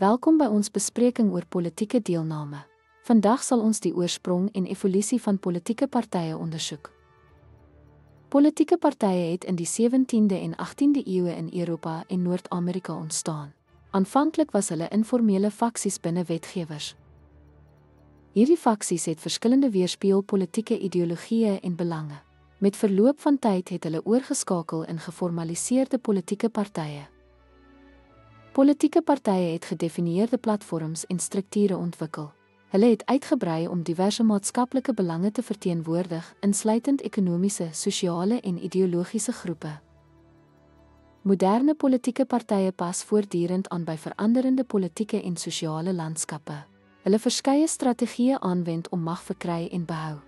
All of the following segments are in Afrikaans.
Welkom by ons bespreking oor politieke deelname. Vandag sal ons die oorsprong en evolusie van politieke partye ondersoek. Politieke partye het in die 17de en 18de eeue in Europa en Noord-Amerika ontstaan. Aanvanklik was hulle informele faksies binne wetgewers. Hierdie faksies het verskillende weerspieël politieke ideologieë en belange. Met verloop van tyd het hulle oorgeskakel in geformaliseerde politieke partye. Politieke partye het gedefinieerde platforms en strukture ontwikkel. Hulle het uitgebrei om diverse maatskaplike belange te verteenwoordig, insluitend ekonomiese, sosiale en ideologiese groepe. Moderne politieke partye pas voortdurend aan by veranderende politieke en sosiale landskappe. Hulle verskeie strategieë aanwend om mag verkry en behou.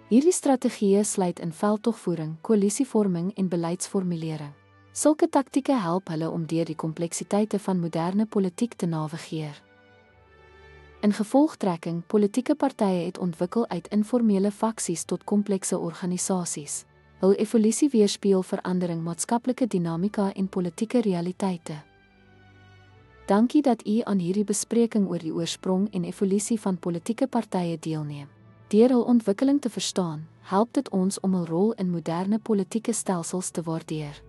Hierdie strategieë sluit in veldtogvoering, koalisievorming en beleidsformulering. Sulke taktieke help hulle om deur die kompleksiteite van moderne politiek te navigeer. In gevolgtrekking, politieke partye het ontwikkel uit informele faksies tot komplekse organisasies. Hul evolusie weerspieël verandering, maatskaplike dinamika en politieke realiteite. Dankie dat u aan hierdie bespreking oor die oorsprong en evolusie van politieke partye deelneem. Deur hul ontwikkeling te verstaan, help dit ons om hul rol in moderne politieke stelsels te waardeer.